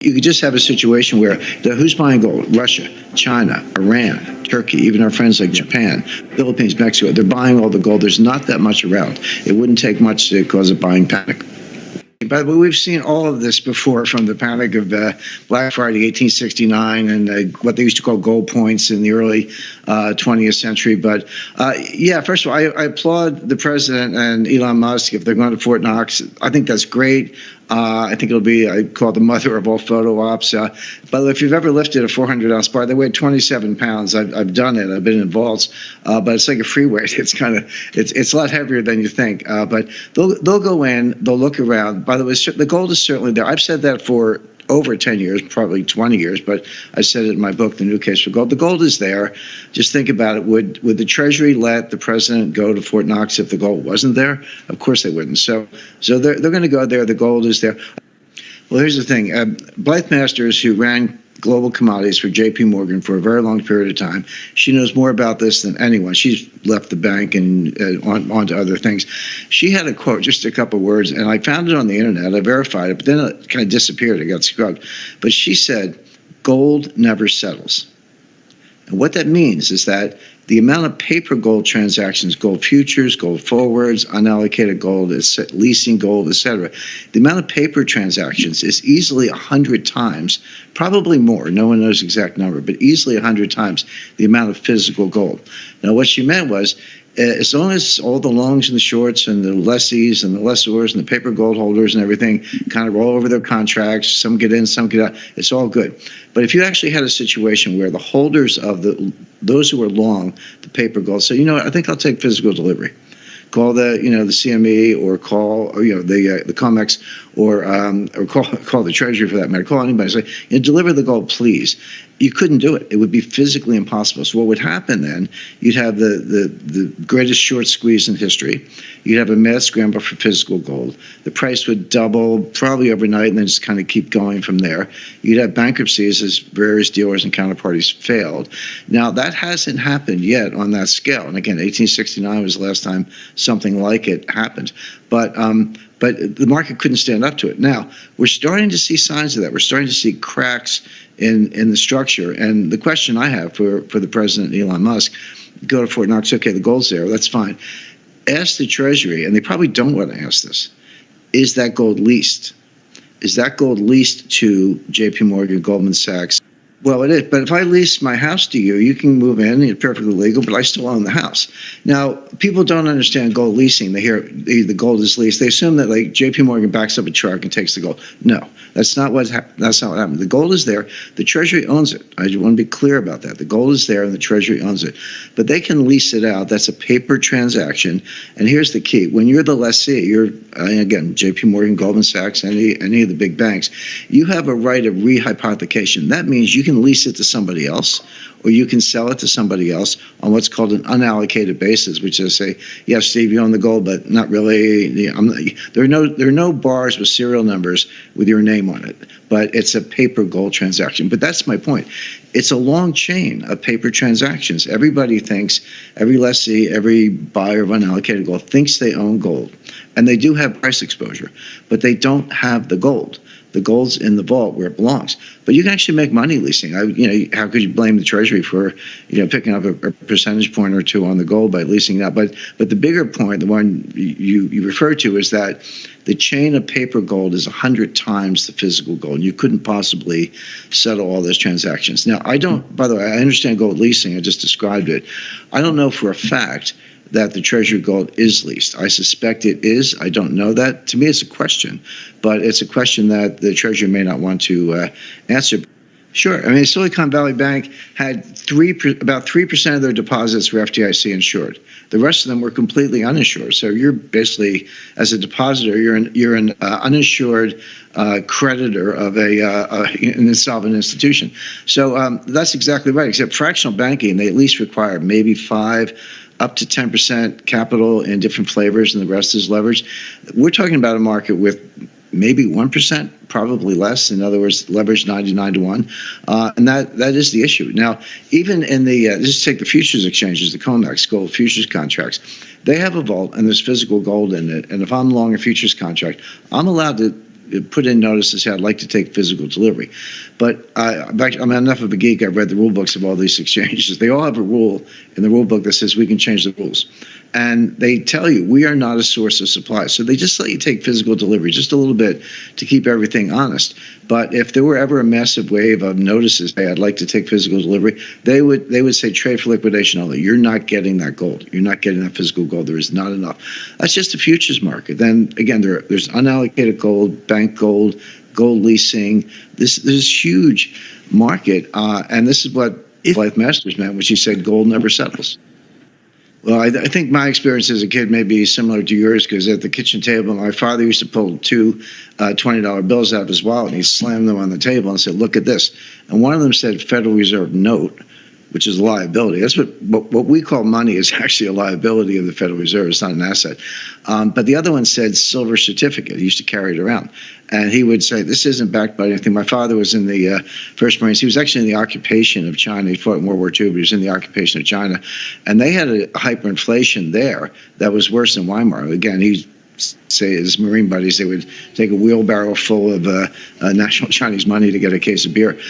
You could just have a situation where who's buying gold? Russia, China, Iran, Turkey, even our friends like Japan, Philippines, Mexico. They're buying all the gold. There's not that much around. It wouldn't take much to cause a buying panic. By the way, we've seen all of this before, from the panic of Black Friday, 1869, and what they used to call gold points in the early 20th century. But yeah, first of all, I applaud the president and Elon Musk if they're going to Fort Knox. I think that's great. I think it'll be, I call it the mother of all photo ops. But if you've ever lifted a 400-ounce bar, they weigh 27 pounds. I've done it. I've been in vaults, but it's like a free weight. It's it's a lot heavier than you think. But they'll go in, they'll look around. By the way, the gold is certainly there. I've said that for over 10 years, probably 20 years, but I said it in my book, The New Case for Gold. The gold is there. Just think about it. Would the Treasury let the president go to Fort Knox if the gold wasn't there? Of course they wouldn't. So they're going to go there. The gold is there. Well, here's the thing. Blythe Masters, who ran global commodities for J.P. Morgan for a very long period of time, she knows more about this than anyone. She's left the bank and on to other things. She had a quote, just a couple words, and I found it on the internet. I verified it, but then it kind of disappeared. It got scrubbed. But she said, "Gold never settles." And what that means is that the amount of paper gold transactions, gold futures, gold forwards, unallocated gold, leasing gold, etc., the amount of paper transactions is easily 100 times, probably more, no one knows the exact number, but easily 100 times the amount of physical gold. Now, what she meant was, as long as all the longs and the shorts and the lessees and the lessors and the paper gold holders and everything kind of roll over their contracts, some get in, some get out, it's all good. But if you actually had a situation where the holders of those who are long the paper gold say, you know what, I think I'll take physical delivery. Call the CME, or call the COMEX, or call the Treasury for that matter. Call anybody. Say, deliver the gold, please. You couldn't do it. It would be physically impossible. So what would happen then? You'd have the greatest short squeeze in history. You'd have a mad scramble for physical gold. The price would double probably overnight, and then just kind of keep going from there. You'd have bankruptcies as various dealers and counterparties failed. Now, that hasn't happened yet on that scale. And again, 1869 was the last time something like it happened. But the market couldn't stand up to it. Now, we're starting to see signs of that. We're starting to see cracks in the structure. And the question I have for the president, Elon Musk, go to Fort Knox, okay, the gold's there, that's fine. Ask the Treasury, and they probably don't want to ask this, is that gold leased? Is that gold leased to J.P. Morgan, Goldman Sachs? Well, it is. But if I lease my house to you, you can move in. It's perfectly legal, but I still own the house. Now, people don't understand gold leasing. They hear the gold is leased. They assume that like J.P. Morgan backs up a truck and takes the gold. No, that's not what happened. The gold is there. The Treasury owns it. I just want to be clear about that. The gold is there, and the Treasury owns it. But they can lease it out. That's a paper transaction. And here's the key: when you're the lessee, you're again J.P. Morgan, Goldman Sachs, any of the big banks, you have a right of rehypothecation. That means you can lease it to somebody else, or you can sell it to somebody else on what's called an unallocated basis, which is say, yes, Steve, you own the gold, but not really. There are no bars with serial numbers with your name on it, but it's a paper gold transaction. But that's my point. It's a long chain of paper transactions. Everybody thinks, every lessee, every buyer of unallocated gold thinks they own gold, and they do have price exposure, but they don't have the gold. The gold's in the vault where it belongs. But you can actually make money leasing. How could you blame the Treasury for, picking up a percentage point or two on the gold by leasing that? But the bigger point, the one you refer to, is that the chain of paper gold is 100 times the physical gold. You couldn't possibly settle all those transactions. Now, by the way, I understand gold leasing. I just described it. I don't know for a fact that the Treasury gold is leased. I suspect it is. I don't know that. To me, it's a question, but it's a question that the Treasury may not want to answer. Sure. I mean, Silicon Valley Bank had about 3% of their deposits were FDIC insured. The rest of them were completely uninsured. So you're basically, as a depositor, you're an uninsured creditor of an insolvent institution. So that's exactly right. Except fractional banking, they at least require maybe 5 up to 10% capital in different flavors, and the rest is leverage. We're talking about a market with maybe 1%, probably less. In other words, leverage 99 to 1. And that is the issue. Now, even in just take the futures exchanges, the COMEX, gold futures contracts, they have a vault and there's physical gold in it. And if I'm long a futures contract, I'm allowed to put in notices, say, I'd like to take physical delivery. But I'm enough of a geek. I've read the rule books of all these exchanges. They all have a rule in the rule book that says we can change the rules. And they tell you we are not a source of supply. So they just let you take physical delivery just a little bit to keep everything honest. But if there were ever a massive wave of notices, hey, I'd like to take physical delivery, they would say trade for liquidation only. You're not getting that gold. You're not getting that physical gold. There is not enough. That's just the futures market. Then again, there's unallocated gold, bank gold, gold leasing. This is huge market, and this is what Life Masters meant when she said gold never settles. Well, I think my experience as a kid may be similar to yours, because at the kitchen table, my father used to pull two $20 bills out of his wallet, and he slammed them on the table and said, look at this. And one of them said Federal Reserve note, which is a liability. That's what we call money is actually a liability of the Federal Reserve. It's not an asset. But the other one said silver certificate. He used to carry it around. And he would say, this isn't backed by anything. My father was in the First Marines. He was actually in the occupation of China. He fought in World War II, but he was in the occupation of China. And they had a hyperinflation there that was worse than Weimar. Again, he say his Marine buddies, they would take a wheelbarrow full of national Chinese money to get a case of beer.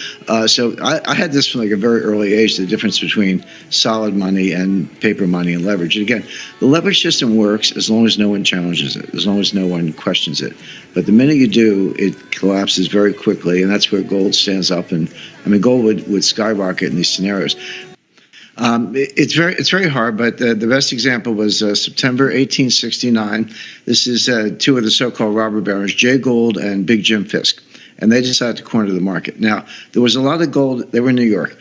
So I had this from like a very early age, the difference between solid money and paper money and leverage. And again, the leverage system works as long as no one challenges it, as long as no one questions it. But the minute you do, it collapses very quickly, and that's where gold stands up. And I mean, gold would skyrocket in these scenarios. It's very hard, but the best example was September 1869. This is two of the so-called robber barons, Jay Gould and Big Jim Fisk, and they decided to corner the market. Now, there was a lot of gold. They were in New York.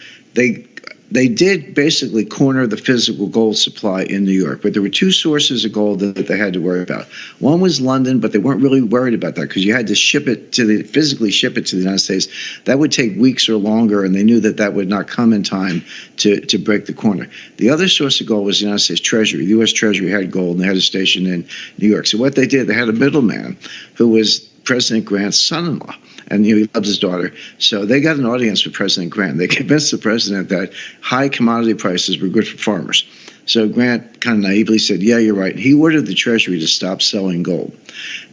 They did basically corner the physical gold supply in New York, but there were two sources of gold that they had to worry about. One was London, but they weren't really worried about that because you had to physically ship it to the United States. That would take weeks or longer, and they knew that would not come in time to break the corner. The other source of gold was the United States Treasury. The U.S. Treasury had gold, and they had a station in New York. So what they did, they had a middleman who was President Grant's son-in-law. And he loves his daughter. So they got an audience with President Grant. They convinced the president that high commodity prices were good for farmers. So Grant kind of naively said, yeah, you're right. He ordered the Treasury to stop selling gold.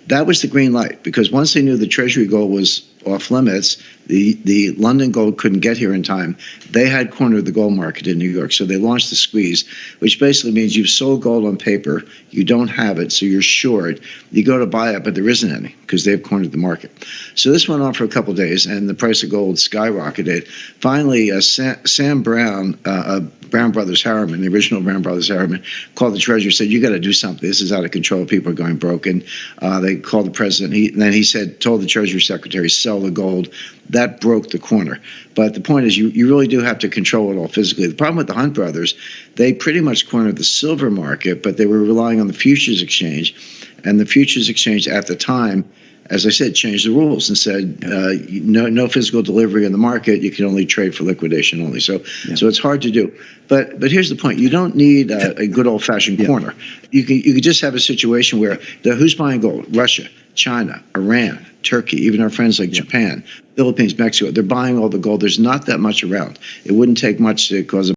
That was the green light, because once they knew the Treasury gold was off limits, the London gold couldn't get here in time. They had cornered the gold market in New York. So they launched the squeeze, which basically means you've sold gold on paper, you don't have it, so you're short. You go to buy it, but there isn't any because they've cornered the market. So this went on for a couple of days, and the price of gold skyrocketed. Finally, Sam Brown, Brown Brothers Harriman, the original Brown Brothers Harriman, called the Treasury and said, you got to do something. This is out of control. People are going broke. And they called the president. And then he told the Treasury Secretary, sell the gold. That broke the corner. But the point is, you really do have to control it all physically. The problem with the Hunt brothers, they pretty much cornered the silver market, but they were relying on the futures exchange. And the futures exchange at the time, as I said, changed the rules and said no physical delivery in the market. You can only trade for liquidation only. So it's hard to do. But here's the point: you don't need a good old fashioned corner. You could just have a situation where who's buying gold? Russia, China, Iran, Turkey, even our friends like Japan, Philippines, Mexico. They're buying all the gold. There's not that much around. It wouldn't take much to cause a